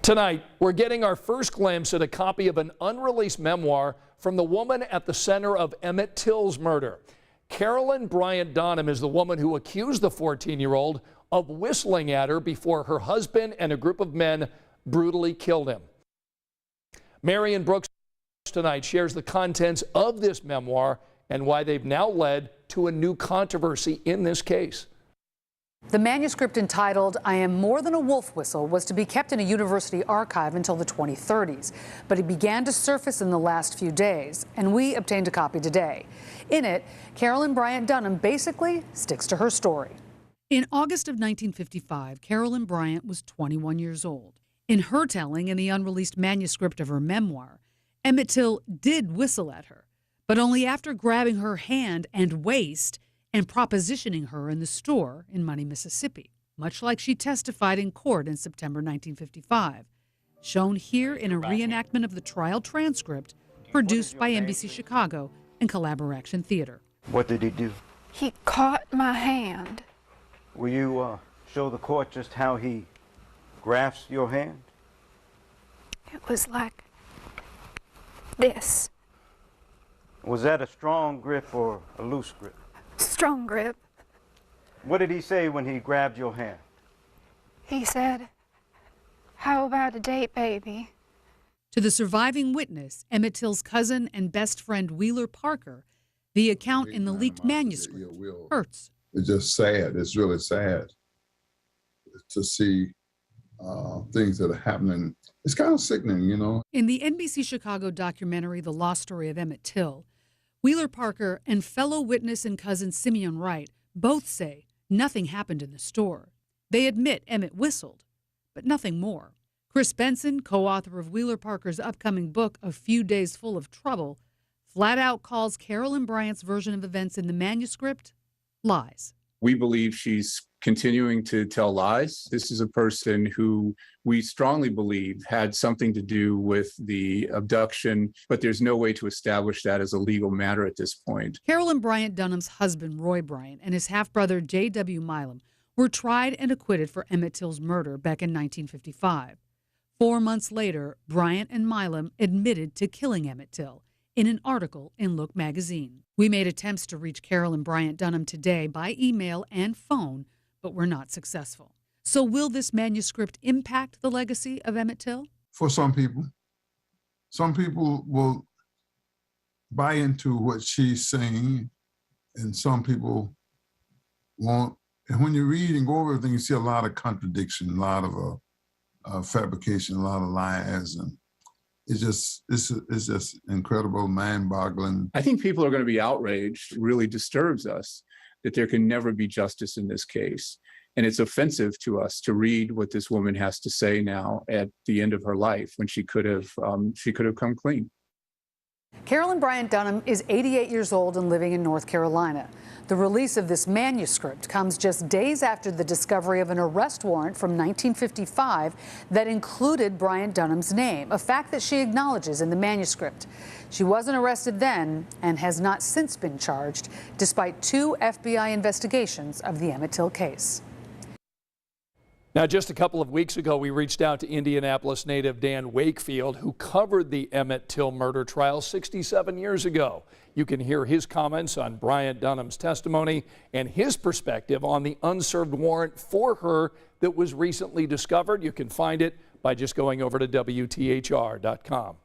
Tonight, we're getting our first glimpse at a copy of an unreleased memoir from the woman at the center of Emmett Till's murder. Carolyn Bryant Dunham is the woman who accused the 14-year-old of whistling at her before her husband and a group of men brutally killed him. Marion Brooks tonight shares the contents of this memoir and why they've now led to a new controversy in this case. The manuscript entitled "I Am More Than a Wolf Whistle" was to be kept in a university archive until the 2030s, but it began to surface in the last few days, and we obtained a copy today. In it, Carolyn Bryant Dunham basically sticks to her story. In August of 1955, Carolyn Bryant was 21 years old. In her telling in the unreleased manuscript of her memoir, Emmett Till did whistle at her, but only after grabbing her hand and waist and propositioning her in the store in Money, Mississippi, much like she testified in court in September 1955, shown here in a reenactment of the trial transcript produced by NBC Chicago and Collaboration Theater. What did he do? He caught my hand. Will you show the court just how he grasped your hand? It was like this. Was that a strong grip or a loose grip? Strong grip. What did he say when he grabbed your hand? He said, "How about a date, baby?" To the surviving witness, Emmett Till's cousin and best friend Wheeler Parker, the account in the leaked manuscript hurts. It's just sad. It's really sad to see things that are happening. It's kind of sickening, you know. In the NBC Chicago documentary, The Lost Story of Emmett Till, Wheeler Parker and fellow witness and cousin Simeon Wright both say nothing happened in the store. They admit Emmett whistled, but nothing more. Chris Benson, co-author of Wheeler Parker's upcoming book, A Few Days Full of Trouble, flat out calls Carolyn Bryant's version of events in the manuscript lies. We believe she's continuing to tell lies. This is a person who we strongly believe had something to do with the abduction, but there's no way to establish that as a legal matter at this point. Carolyn Bryant Dunham's husband, Roy Bryant, and his half-brother, J.W. Milam, were tried and acquitted for Emmett Till's murder back in 1955. 4 months later, Bryant and Milam admitted to killing Emmett Till in an article in Look magazine. We made attempts to reach Carolyn Bryant Dunham today by email and phone, but were not successful. So will this manuscript impact the legacy of Emmett Till? For some people will buy into what she's saying, and some people won't. And when you read and go over everything, you see a lot of contradiction, a lot of fabrication, a lot of lies, and it's just incredible, mind-boggling. I think people are going to be outraged. It really disturbs us that there can never be justice in this case. And it's offensive to us to read what this woman has to say now at the end of her life when she could have come clean. Carolyn Bryant Dunham is 88 years old and living in North Carolina. The release of this manuscript comes just days after the discovery of an arrest warrant from 1955 that included Bryant Dunham's name, a fact that she acknowledges in the manuscript. She wasn't arrested then and has not since been charged, despite 2 FBI investigations of the Emmett Till case. Now, just a couple of weeks ago, we reached out to Indianapolis native Dan Wakefield, who covered the Emmett Till murder trial 67 years ago. You can hear his comments on Bryant Dunham's testimony and his perspective on the unserved warrant for her that was recently discovered. You can find it by just going over to WTHR.com.